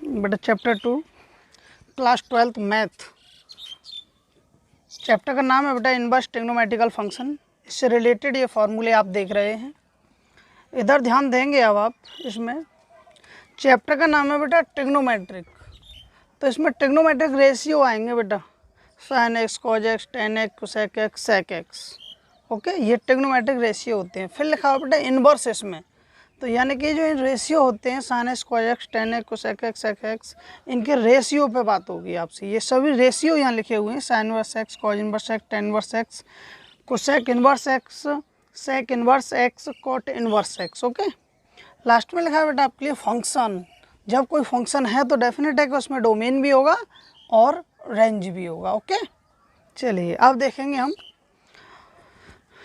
बेटा chapter 2 class 12th math. Chapter का नाम है बेटा इनवर्स ट्रिग्नोमेट्रिकल फंक्शन। इससे रिलेटेड ये फॉर्मूले आप देख रहे हैं, इधर ध्यान देंगे अब आप। इसमें चैप्टर का नाम है बेटा ट्रिग्नोमेट्रिक, तो इसमें ट्रिग्नोमेट्रिक रेशियो आएंगे बेटा, sine x, cos x, tan x, cosec x, sec x. Okay, ये ट्रिग्नोमेट्रिक रेशियो होते हैं। फिर लिखा हुआ बेटा इनवर्स इसमें, तो यानी कि जो रेशियो होते हैं sine x, cos x, tan x, cosec x, sec x, इनके रेशियो पे बात होगी आपसे। ये सभी रेशियो यहाँ लिखे हुए हैं, sine inverse x, cos inverse x, tan inverse x, cosec inverse x, sec inverse x, cot inverse x. Okay, last में लिखा है बेटा आपके लिए फंक्शन। जब कोई फंक्शन है तो डेफिनेट है कि उसमें डोमेन भी होगा और रेंज भी होगा। ओके, चलिए अब देखेंगे हम।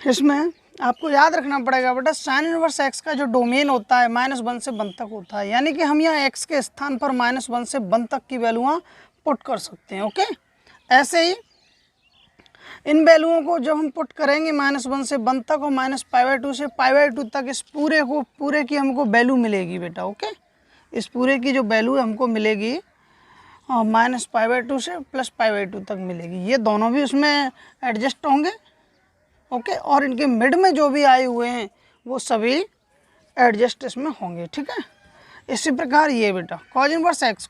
इसमें आपको याद रखना पड़ेगा बेटा साइन इनवर्स एक्स का जो डोमेन होता है -1 से 1 तक होता है, यानी कि हम यहाँ एक्स के स्थान पर -1 से 1 तक की वैल्यूआँ पुट कर सकते हैं। ओके, ऐसे ही इन वैल्यूओं को जब हम पुट करेंगे -1 से 1 तक और -π/2 से π/2 तक, इस पूरे की हमको वैल्यू मिलेगी बेटा। ओके, इस पूरे की जो वैल्यू हमको मिलेगी -π/2 से +π/2 तक मिलेगी। ये दोनों भी उसमें एडजस्ट होंगे। ओके, और इनके मिड में जो भी आए हुए हैं वो सभी एडजस्ट इसमें होंगे। ठीक है, इसी प्रकार ये बेटा कॉज इनवर्स एक्स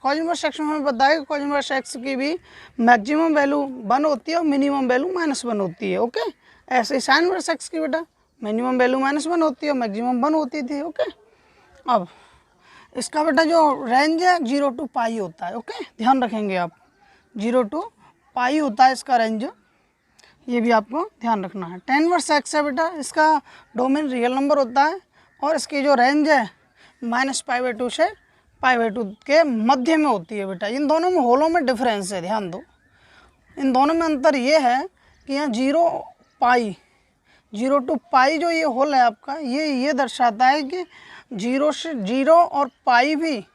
में हमें बताया कि कॉज इनवर्स एक्स की भी मैक्सिमम वैल्यू 1 होती है और मिनिमम वैल्यू -1 होती है। ओके, ऐसे ही साइन इनवर्स एक्स की बेटा मिनिमम वैल्यू -1 होती है और मैक्सिमम 1 होती थी। ओके, अब इसका बेटा जो रेंज है 0 to π होता है। ओके, ध्यान रखेंगे आप, 0 to π होता है इसका रेंज, ये भी आपको ध्यान रखना है। टेन इनवर्स एक्स है बेटा, इसका डोमेन रियल नंबर होता है और इसकी जो रेंज है -π/2 से π/2 के मध्य में होती है बेटा। इन दोनों में होलों में डिफरेंस है, ध्यान दो। इन दोनों में अंतर ये है कि यहाँ 0 to π जो ये होल है आपका, ये दर्शाता है कि 0 और π भी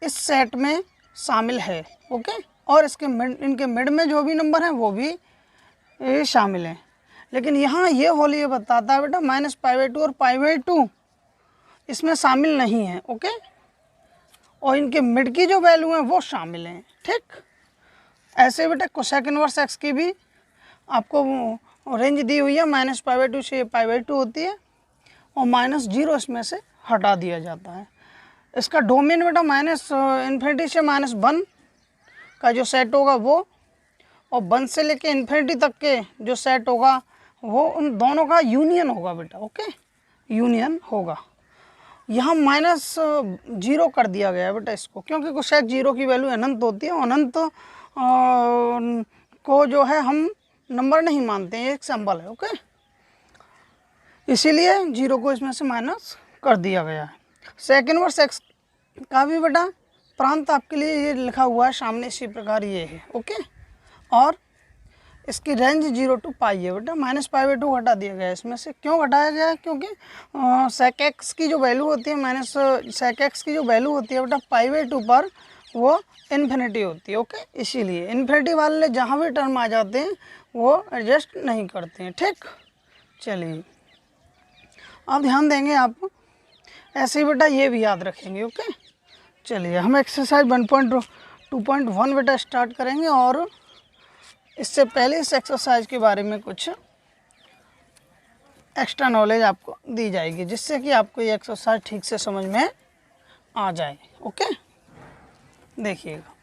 इस सेट में शामिल है। ओके, और इनके मिड में जो भी नंबर हैं वो भी ये शामिल हैं। लेकिन यहाँ ये होल ये बताता है बेटा -π/2 और π/2 इसमें शामिल नहीं है। ओके, और इनके मिड की जो वैल्यू है वो शामिल हैं। ठीक, ऐसे बेटा कोसेक इनवर्स एक्स की भी आपको रेंज दी हुई है, -π/2 से π/2 होती है और -0 इसमें से हटा दिया जाता है। इसका डोमेन बेटा -∞ से -1 का जो सेट होगा वो, और 1 से लेके इन्फिनिटी तक के जो सेट होगा वो उन दोनों का यूनियन होगा बेटा। ओके, यूनियन होगा। यहाँ -0 कर दिया गया है बेटा इसको, क्योंकि कोसेक 0 की वैल्यू अनंत होती है। अनंत को जो है हम नंबर नहीं मानते हैं, एक सिंबल है। ओके, इसीलिए 0 को इसमें से माइनस कर दिया गया है। सेक इनवर्स एक्स का भी बेटा प्रांत आपके लिए ये लिखा हुआ है सामने, इसी प्रकार ये है। ओके, और इसकी रेंज 0 to π है बेटा, -π/2 हटा दिया गया है इसमें से। क्यों हटाया गया है? क्योंकि सेक एक्स की जो वैल्यू होती है सेक एक्स की जो वैल्यू होती है बेटा π/2 पर वो इन्फिनिटी होती है। ओके, इसीलिए इन्फिनिटी वाले जहाँ भी टर्म आ जाते हैं वो एडजस्ट नहीं करते हैं। ठीक, चलिए अब ध्यान देंगे आप, ऐसे ही बेटा ये भी याद रखेंगे। ओके, चलिए हम एक्सरसाइज 1.2.1 बेटा स्टार्ट करेंगे, और इससे पहले इस एक्सरसाइज के बारे में कुछ एक्स्ट्रा नॉलेज आपको दी जाएगी, जिससे कि आपको ये एक्सरसाइज ठीक से समझ में आ जाए। ओके, देखिएगा।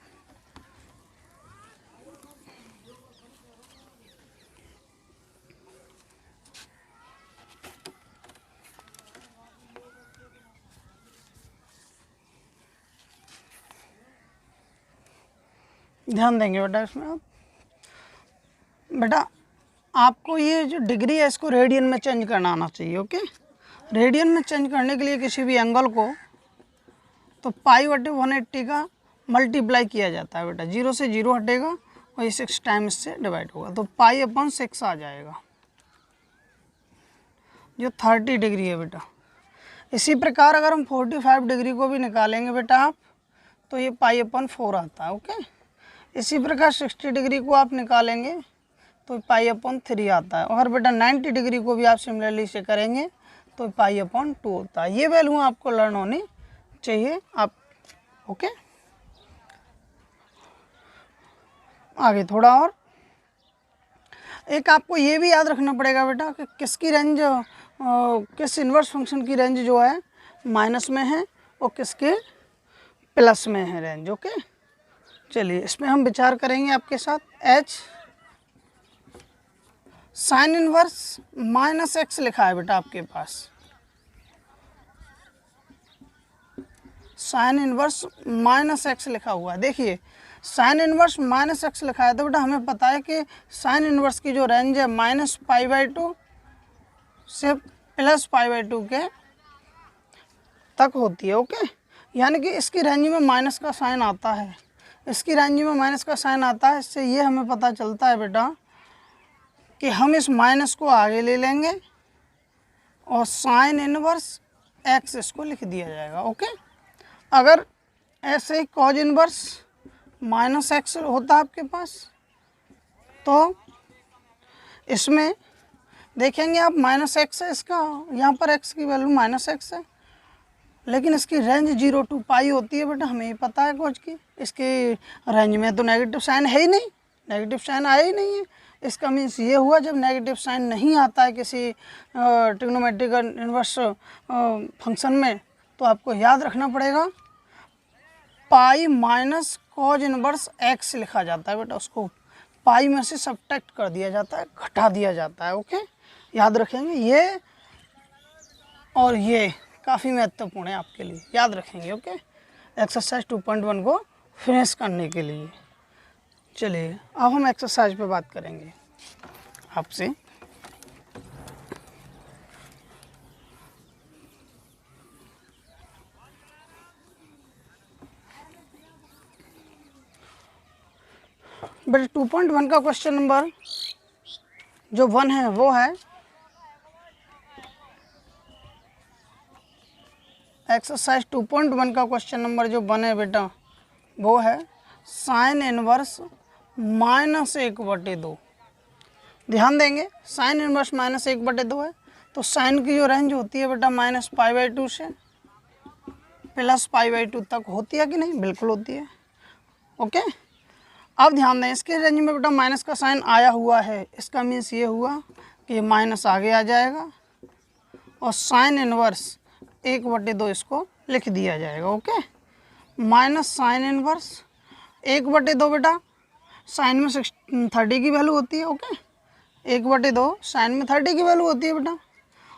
ध्यान देंगे बेटा इसमें आप। बेटा आपको ये जो डिग्री है इसको रेडियन में चेंज करना आना चाहिए। ओके, रेडियन में चेंज करने के लिए किसी भी एंगल को तो π/180 का मल्टीप्लाई किया जाता है बेटा। 0 से 0 हटेगा और ये 6 टाइम इससे डिवाइड होगा, तो π/6 आ जाएगा, जो 30 डिग्री है बेटा। इसी प्रकार अगर हम 45 डिग्री को भी निकालेंगे बेटा आप, तो ये π/4 आता है। ओके, इसी प्रकार 60 डिग्री को आप निकालेंगे तो π/3 आता है, और बेटा 90 डिग्री को भी आप सिमिलरली से करेंगे तो π/2 होता है। ये वैल्यू आपको लर्न होनी चाहिए आप। ओके, आगे थोड़ा और, एक आपको ये भी याद रखना पड़ेगा बेटा कि किसकी रेंज किस इन्वर्स फंक्शन की रेंज जो है माइनस में है और किसके प्लस में है रेंज। ओके, चलिए इसमें हम विचार करेंगे आपके साथ। h sine inverse minus x लिखा है बेटा आपके पास, साइन इनवर्स माइनस एक्स लिखा हुआ है। देखिए साइन इनवर्स माइनस एक्स लिखा है तो बेटा हमें पता है कि साइन इनवर्स की जो रेंज है -π/2 से +π/2 के तक होती है। ओके, यानी कि इसकी रेंज में माइनस का साइन आता है, इसकी रेंज में माइनस का साइन आता है। इससे ये हमें पता चलता है बेटा कि हम इस माइनस को आगे ले लेंगे और साइन इनवर्स एक्स इसको लिख दिया जाएगा। ओके, अगर ऐसे ही कॉज इनवर्स माइनस एक्स होता है आपके पास तो इसमें देखेंगे आप माइनस एक्स है, इसका यहाँ पर एक्स की वैल्यू माइनस एक्स है, लेकिन इसकी रेंज 0 to π होती है बेटा, हमें ही पता है कॉज की। इसकी रेंज में तो नेगेटिव साइन है ही नहीं, नेगेटिव साइन आया ही नहीं है। इसका मीन्स ये हुआ जब नेगेटिव साइन नहीं आता है किसी ट्रिग्नोमेट्रिक इन्वर्स फंक्शन में तो आपको याद रखना पड़ेगा pi minus cos inverse x लिखा जाता है बेटा, उसको पाई में से सब्ट्रैक्ट कर दिया जाता है, घटा दिया जाता है। ओके, याद रखेंगे ये और ये काफ़ी महत्वपूर्ण है आपके लिए, याद रखेंगे। ओके, एक्सरसाइज 2.1 को फिनिश करने के लिए। चलिए अब हम एक्सरसाइज पे बात करेंगे आपसे। बेटा 2.1 का क्वेश्चन नंबर जो 1 है वो है एक्सरसाइज 2.1 का क्वेश्चन नंबर जो 1 है बेटा वो है साइन इनवर्स -1/2। ध्यान देंगे साइन इनवर्स -1/2 है तो साइन की जो रेंज होती है बेटा -π/2 से +π/2 तक होती है कि नहीं, बिल्कुल होती है। ओके, अब ध्यान दें इसके रेंज में बेटा माइनस का साइन आया हुआ है, इसका मीन्स ये हुआ कि ये माइनस आगे आ जाएगा और साइन इनवर्स 1/2 इसको लिख दिया जाएगा। ओके, माइनस साइन इनवर्स 1/2 बेटा साइन में 30 की वैल्यू होती है। ओके, 1/2 साइन में 30 की वैल्यू होती है बेटा,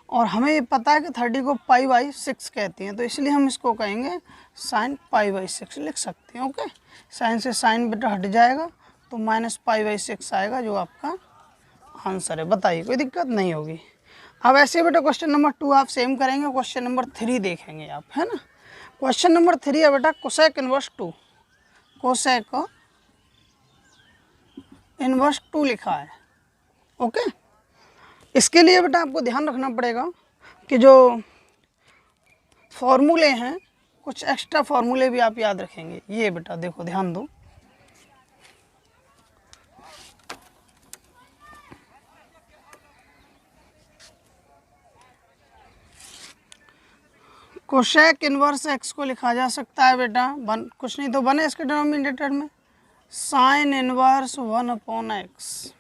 और हमें ये पता है कि 30 को π/6 कहती हैं, तो इसलिए हम इसको कहेंगे साइन π/6 लिख सकते हैं। ओके, साइन से साइन बेटा हट जाएगा तो -π/6 आएगा जो आपका आंसर है। बताइए, कोई दिक्कत नहीं होगी। अब ऐसे बेटा क्वेश्चन नंबर 2 आप सेम करेंगे, क्वेश्चन नंबर 3 देखेंगे आप, है ना। क्वेश्चन नंबर 3 है बेटा कोसेक इनवर्स 2, कोसेक इनवर्स 2 लिखा है। ओके, इसके लिए बेटा आपको ध्यान रखना पड़ेगा कि जो फॉर्मूले हैं कुछ एक्स्ट्रा फॉर्मूले भी आप याद रखेंगे। ये बेटा देखो ध्यान दो, कोसेक इनवर्स एक्स को लिखा जा सकता है बेटा कुछ नहीं तो बने इसके डिनोमिनेटर में sine inverse 1/x।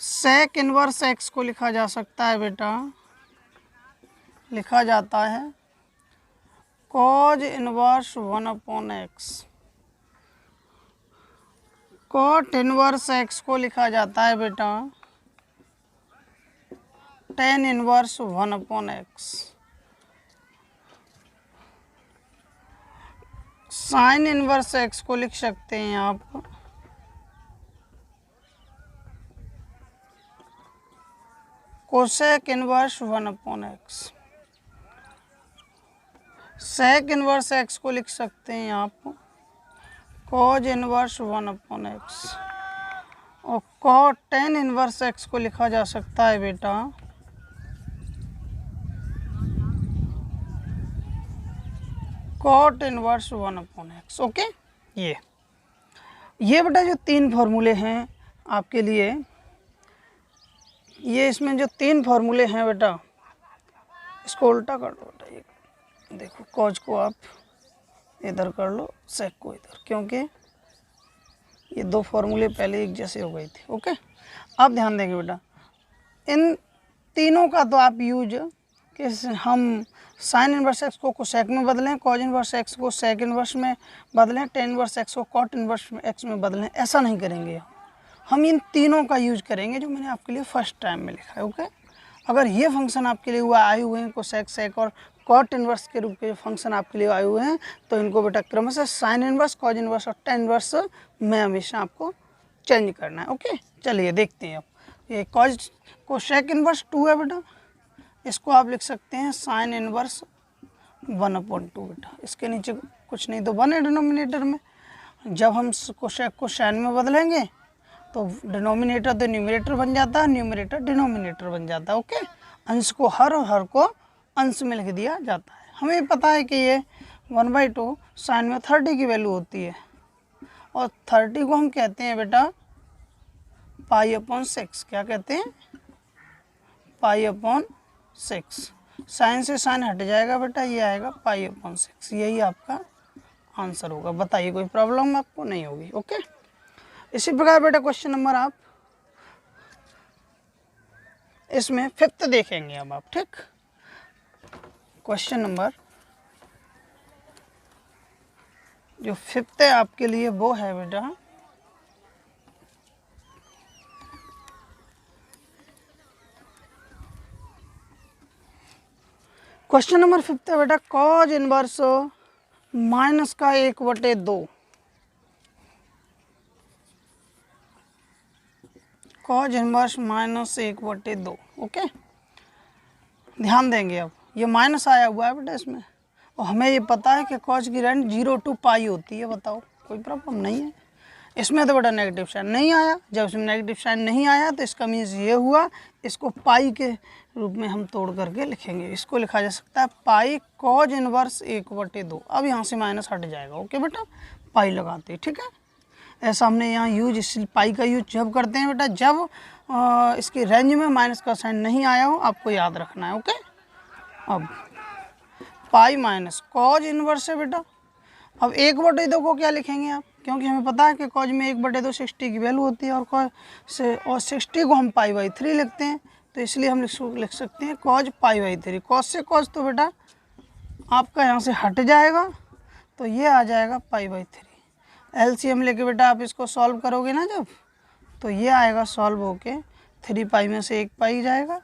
Sec inverse x को लिखा जा सकता है बेटा, लिखा जाता है cos inverse 1/x। Cot inverse x को लिखा जाता है बेटा tan inverse 1/x। Sine inverse x को लिख सकते हैं आप cosec inverse 1/x। Sec inverse x को लिख सकते हैं आप कॉज इनवर्स 1/x, और कॉट टेन इनवर्स एक्स को लिखा जा सकता है बेटा कॉट इनवर्स 1/x। ओके, ये बेटा जो 3 फार्मूले हैं आपके लिए, ये इसमें जो 3 फार्मूले हैं बेटा इसको उल्टा कर दो बेटा। ये देखो कॉज को आप इधर कर लो, सेक को इधर, क्योंकि ये दो फॉर्मूले पहले एक जैसे हो गए थे। ओके, अब ध्यान देंगे बेटा, इन तीनों का तो आप यूज कि हम साइन इनवर्स एक्स को कोसेक में बदलें, कॉज इनवर्स एक्स को सेक इनवर्स में बदलें, टेन इनवर्स एक्स को कॉट इनवर्स एक्स में बदलें, ऐसा नहीं करेंगे। हम इन तीनों का यूज करेंगे जो मैंने आपके लिए फर्स्ट टाइम में लिखा है। ओके, अगर ये फंक्शन आपके लिए आए हुए हैं कोसेक, सेक और कॉट इनवर्स के रूप के फंक्शन आपके लिए आए हुए हैं, तो इनको बेटा क्रमशः साइन इनवर्स, कॉज इनवर्स और टेन इनवर्स में हमेशा आपको चेंज करना है। ओके, चलिए देखते हैं। अब ये कॉज कोसेक इनवर्स 2 है बेटा, इसको आप लिख सकते हैं साइन इनवर्स 1/2 बेटा। इसके नीचे कुछ नहीं तो 1 है डिनोमिनेटर में। जब हम कोसेक को साइन में बदलेंगे तो डिनोमिनेटर तो न्यूमरेटर बन जाता है, न्यूमरेटर डिनोमिनेटर बन जाता है। ओके, अंश को हर और हर को अंश में लिख दिया जाता है। हमें पता है कि ये 1/2 साइन में 30 की वैल्यू होती है, और 30 को हम कहते हैं बेटा π/6। क्या कहते हैं? π/6। साइन से साइन हट जाएगा बेटा, ये आएगा π/6। यही आपका आंसर होगा। बताइए कोई प्रॉब्लम आपको नहीं होगी। ओके, इसी प्रकार बेटा क्वेश्चन नंबर आप इसमें 5th देखेंगे अब आप। ठीक, क्वेश्चन नंबर जो 5th है आपके लिए वो है बेटा क्वेश्चन नंबर 5th है बेटा कॉज इनवर्स माइनस का 1/2। Cause inverse minus 1/2। ओके, ध्यान देंगे। अब ये माइनस आया हुआ है बेटा इसमें, और हमें ये पता है कि कॉज की रेंज 0 to π होती है। बताओ कोई प्रॉब्लम नहीं है इसमें। तो बेटा नेगेटिव साइन नहीं आया, जब इसमें नेगेटिव साइन नहीं आया तो इसका मीन्स ये हुआ, इसको पाई के रूप में हम तोड़ करके लिखेंगे। इसको लिखा जा सकता है पाई कॉज इनवर्स 1/2। अब यहाँ से माइनस हट जाएगा। ओके बेटा, पाई लगाते हैं। ठीक है, ऐसा हमने यहाँ यूज, इस पाई का यूज जब करते हैं बेटा जब इसकी रेंज में माइनस का साइन नहीं आया हो, आपको याद रखना है। ओके, अब पाई माइनस कॉज इनवर्स है बेटा। अब 1/2 को क्या लिखेंगे आप, क्योंकि हमें पता है कि कॉज में 1/2 60 की वैल्यू होती है, और कॉज से और 60 को हम π/3 लिखते हैं, तो इसलिए हम लिख सकते हैं कॉज π/3। कॉज से कॉज तो बेटा आपका यहाँ से हट जाएगा, तो ये आ जाएगा π/3। एलसीएम लेके बेटा आप इसको सॉल्व करोगे ना जब, तो ये आएगा सॉल्व होके 3π में से 1π जाएगा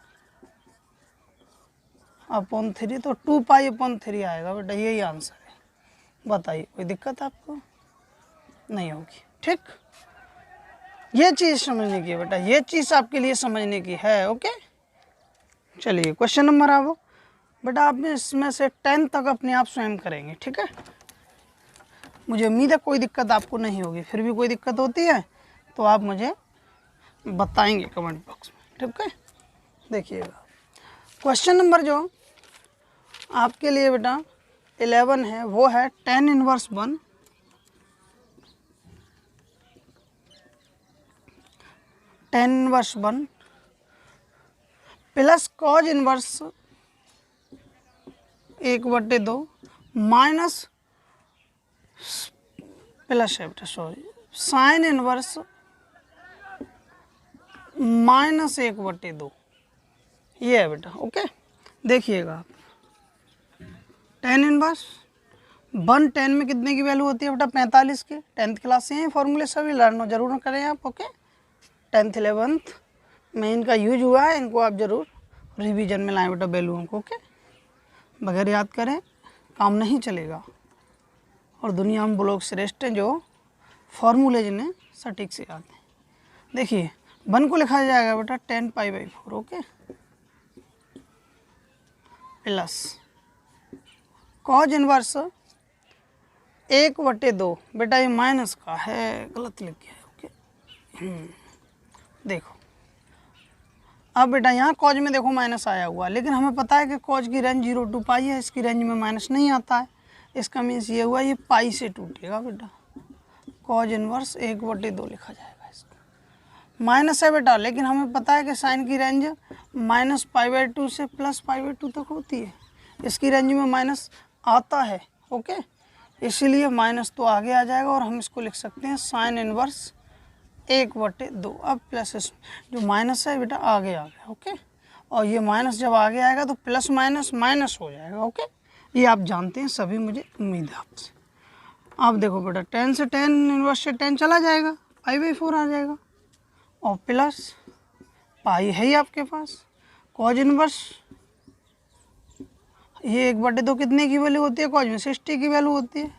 अपॉन 3, तो 2π/3 आएगा बेटा। यही आंसर है। बताइए कोई दिक्कत आपको नहीं होगी। ठीक, ये चीज़ समझने की है बेटा, ये चीज़ आपके लिए समझने की है। ओके, चलिए क्वेश्चन नंबर आओ बेटा। आप इसमें से 10 तक अपने आप स्वयं करेंगे। ठीक है, मुझे उम्मीद है कोई दिक्कत आपको नहीं होगी। फिर भी कोई दिक्कत होती है तो आप मुझे बताएंगे कमेंट बॉक्स में। ठीक है, देखिएगा क्वेश्चन नंबर जो आपके लिए बेटा 11 है वो है tan inverse 1 plus cos inverse 1/2 minus plus है बेटा सॉरी साइन इनवर्स माइनस 1/2। ये है बेटा। ओके, देखिएगा आप tan इनवर्स 1 tan में कितने की वैल्यू होती है बेटा 45 की। 10th क्लास से हैं फॉर्मूले सभी लर्न जरूर करें आप। ओके, 10th 11th में इनका यूज हुआ है, इनको आप जरूर रिवीजन में लाएं बेटा वैल्यूओं को। ओके, बगैर याद करें काम नहीं चलेगा, और दुनिया में ब्लॉग श्रेष्ठ हैं जो फॉर्मूले जिन्हें सटीक से याद हैं। देखिए 1 को लिखा जाएगा बेटा 10π/4। ओके, प्लस कॉज इनवर्स 1/2 बेटा ये माइनस का है, गलत लिख गया है। ओके, देखो अब बेटा यहाँ कॉज में देखो माइनस आया हुआ, लेकिन हमें पता है कि कॉज की रेंज 0 to π है, इसकी रेंज में माइनस नहीं आता है। इसका मीन्स ये हुआ ये पाई से टूटेगा बेटा, कॉज इनवर्स 1/2 लिखा जाएगा। इसका माइनस है बेटा, लेकिन हमें पता है कि साइन की रेंज -π/2 से +π/2 तक होती है। इसकी रेंज में माइनस आता है। ओके, इसीलिए माइनस तो आगे आ जाएगा और हम इसको लिख सकते हैं साइन इनवर्स 1/2। अब प्लस जो माइनस है बेटा आगे आ गया, ओके। और ये माइनस जब आगे आएगा तो प्लस माइनस माइनस हो जाएगा, ओके। ये आप जानते हैं सभी, मुझे उम्मीद है आपसे। अब देखो बेटा 10 से 10 इनवर्स से 10 चला जाएगा, पाई/4 आ जाएगा और प्लस पाई है ही आपके पास। कॉज इनवर्स ये 1/2 कितने की वैल्यू होती है? कॉज में 60 की वैल्यू होती है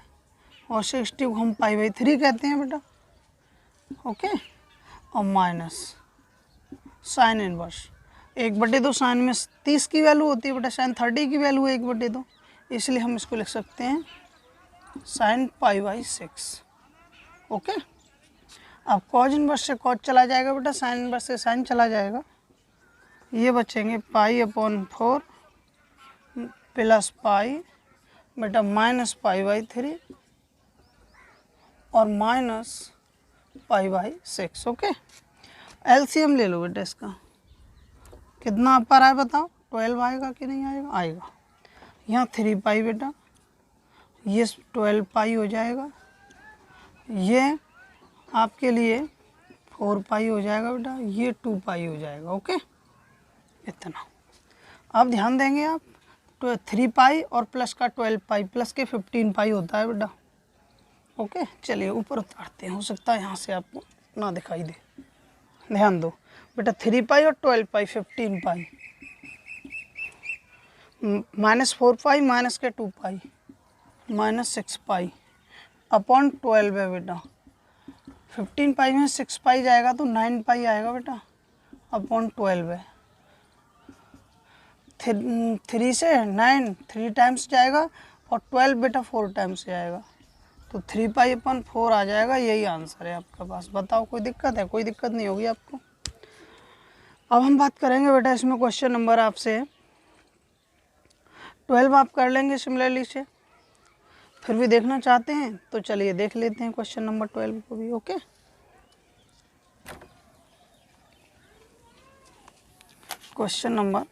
और 60 को हम पाई/3 कहते हैं बेटा, ओके। और माइनस साइन इनवर्स 1/2 साइन में 30 की वैल्यू होती है बेटा, साइन 30 की वैल्यू है 1/2, इसलिए हम इसको लिख सकते हैं साइन पाई/6, ओके। अब कॉज इनवर्स से कॉज चला जाएगा बेटा, साइन इनवर्स से साइन चला जाएगा, ये बचेंगे पाई/4 प्लस पाई बेटा माइनस पाई/3 और माइनस पाई/6, ओके। एलसीएम ले लो बेटा, इसका कितना आप पर आए बताओ? 12 आएगा कि नहीं आएगा? आएगा। यहाँ 3 पाई बेटा, ये 12 पाई हो जाएगा, ये आपके लिए 4 पाई हो जाएगा बेटा, ये 2 पाई हो जाएगा, ओके। इतना अब ध्यान देंगे आप, तो 3 पाई और प्लस का 12 पाई, प्लस के 15 पाई होता है बेटा, ओके। चलिए ऊपर उतारते हैं, हो सकता है यहाँ से आपको ना दिखाई दे। ध्यान दो बेटा, 3 पाई और 12 पाई 15 पाई, -4 पाई माइनस के 2 पाई -6 पाई अपॉन 12 है बेटा। 15 पाई में 6 पाई जाएगा तो 9 पाई आएगा बेटा अपॉन 12 है। 3 से 9 3 टाइम्स जाएगा और 12 बेटा 4 टाइम्स जाएगा, तो 3 पाई अपॉन 4 आ जाएगा। यही आंसर है आपका पास। बताओ कोई दिक्कत है? कोई दिक्कत नहीं होगी आपको। अब हम बात करेंगे बेटा इसमें क्वेश्चन नंबर आपसे 12 आप कर लेंगे सिमिलरली से, फिर भी देखना चाहते हैं तो चलिए देख लेते हैं क्वेश्चन नंबर 12 को भी, ओके। क्वेश्चन नंबर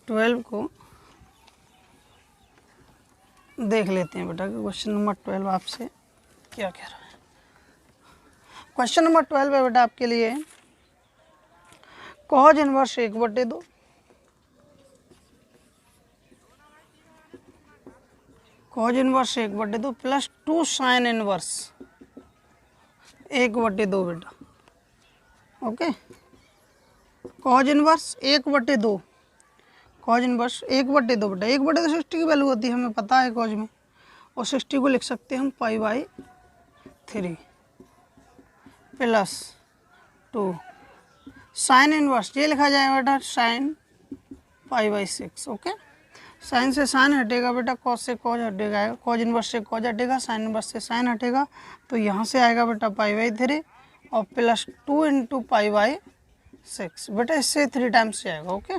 12 को देख लेते हैं बेटा कि क्वेश्चन नंबर 12 आपसे क्या कह रहा है। क्वेश्चन नंबर 12 है बेटा आपके लिए cause inverse 1/2 cause inverse 1/2 plus 2 sine inverse 1/2 बेटा, okay. Cause inverse 1/2, cause inverse 1/2 बेटा, 1/2 60 की वैल्यू होती है, हमें पता है कॉज में, और 60 को लिख सकते हैं हम पाई/3 प्लस 2 साइन इनवर्स, ये लिखा जाएगा बेटा साइन पाई/6, ओके। साइन से साइन हटेगा बेटा, कॉज से कॉज हटेगा, कॉज इनवर्स से कॉज हटेगा, साइन इनवर्स से साइन हटेगा, तो यहाँ से आएगा बेटा पाई/3 और प्लस 2 इंटू पाई/6 बेटा, इससे 3 टाइम्स से आएगा, ओके।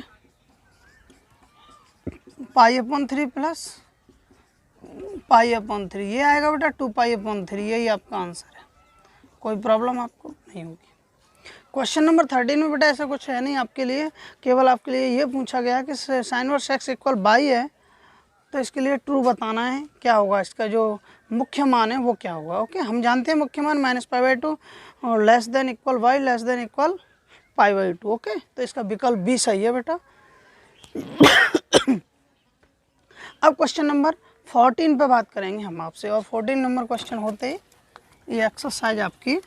पाई/3 प्लस पाई/3 ये आएगा बेटा 2 पाई/3, यही आपका आंसर है। कोई प्रॉब्लम आपको नहीं होगी। क्वेश्चन नंबर 13 में बेटा ऐसा कुछ है नहीं आपके लिए, केवल आपके लिए ये पूछा गया कि sine inverse x equal by है, तो इसके लिए ट्रू बताना है क्या होगा, इसका जो मुख्य मान है वो क्या होगा, ओके। हम जानते हैं मुख्य मान -पाई/2 और less than equal y less than equal पाई/2, ओके। तो इसका विकल्प बी सही है बेटा। अब क्वेश्चन नंबर 14 पे बात करेंगे हम आपसे, और 14 नंबर क्वेश्चन होते ही ये एक्सरसाइज आपकी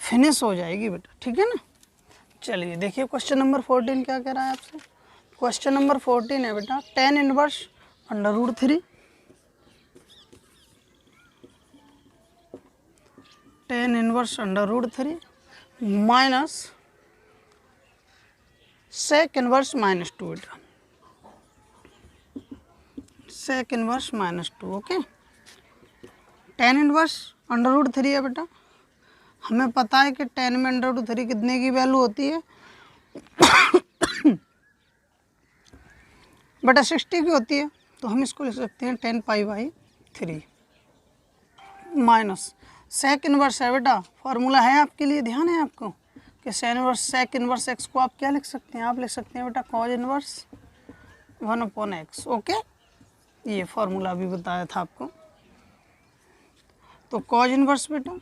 फिनिश हो जाएगी बेटा, ठीक है ना। चलिए देखिए क्वेश्चन नंबर 14 क्या कह रहा है आपसे। क्वेश्चन नंबर 14 है बेटा tan inverse √3 tan inverse √3 minus sec inverse -2 बेटा, sec inverse -2, okay. tan inverse √3 है बेटा, हमें पता है कि tan में √3 कितने की वैल्यू होती है बेटा 60 की होती है, तो हम इसको लिख सकते हैं 10 पाई/3 माइनस sec इनवर्स है बेटा, फार्मूला है आपके लिए, ध्यान है आपको कि sec इनवर्स x को आप क्या लिख सकते हैं, आप लिख सकते हैं बेटा cos इनवर्स 1/x, ओके। ये फार्मूला भी बताया था आपको, तो कॉज इनवर्स बेटा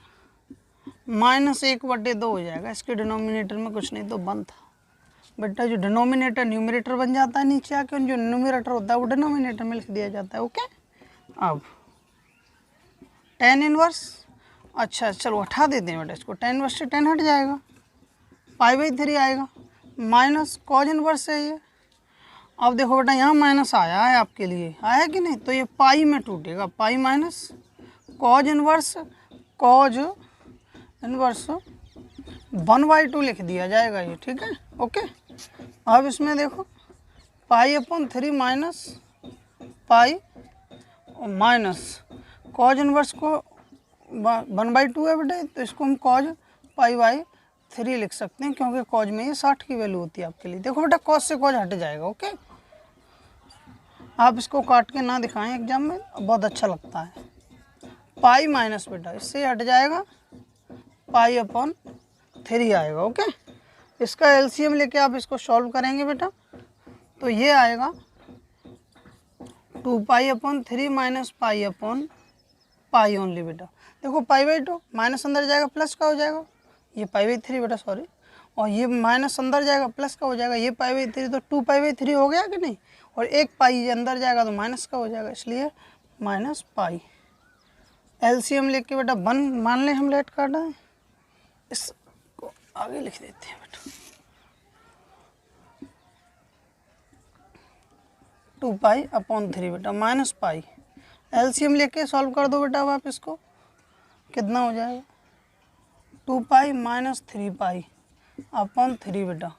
-1/2 हो जाएगा, इसके डिनोमिनेटर में कुछ नहीं तो 1 था बेटा। जो डिनोमिनेटर न्यूमरेटर बन जाता है नीचे आके, जो न्यूमरेटर होता है वो डिनोमिनेटर में लिख दिया जाता है। ओके, अब tan इनवर्स, अच्छा चलो हटा देते हैं बेटा इसको, tan इनवर्स से tan हट जाएगा, π/3 आएगा, माइनस कॉज इनवर्स है ये। अब देखो बेटा यहाँ माइनस आया है आपके लिए, आया कि नहीं, तो ये पाई में टूटेगा, पाई माइनस कॉज इनवर्स 1/2 लिख दिया जाएगा ये, ठीक है। ओके, अब इसमें देखो π/3 माइनस पाई और माइनस कॉज इनवर्स को 1/2 है बेटा, तो इसको हम कॉज π/3 लिख सकते हैं, क्योंकि कॉज में ये 60 की वैल्यू होती है आपके लिए। देखो बेटा कॉज से कॉज हट जाएगा। ओके, आप इसको काट के ना दिखाएं एग्जाम में, बहुत अच्छा लगता है। पाई माइनस बेटा इससे हट जाएगा, π/3 आएगा। ओके, इसका एलसीएम लेके आप इसको सॉल्व करेंगे बेटा, तो ये आएगा 2π/3 माइनस पाई ओनली बेटा। देखो π/2 माइनस अंदर जाएगा प्लस का हो जाएगा, ये π/3 बेटा सॉरी, और ये माइनस अंदर जाएगा प्लस का हो जाएगा, ये π/3 तो 2π/3 हो गया कि नहीं, और एक पाई अंदर जाएगा तो माइनस का हो जाएगा, इसलिए माइनस पाई। एलसीएम लेके बेटा 1 मान लें हम लेट काटा है, इसको आगे लिख देते हैं बेटा, 2π/3 बेटा माइनस पाई। एलसीएम लेके सॉल्व कर दो बेटा, अब आप इसको कितना हो जाएगा, 2π माइनस 3π/3 बेटा,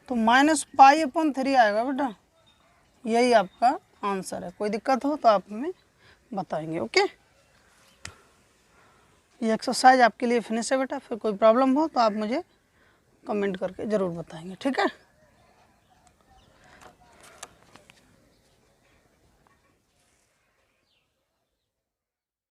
तो -π/3 आएगा बेटा, यही आपका आंसर है। कोई दिक्कत हो तो आप हमें बताएंगे। ओके, ये एक्सरसाइज आपके लिए फिनिश है बेटा, फिर कोई प्रॉब्लम हो तो आप मुझे कमेंट करके ज़रूर बताएंगे, ठीक है।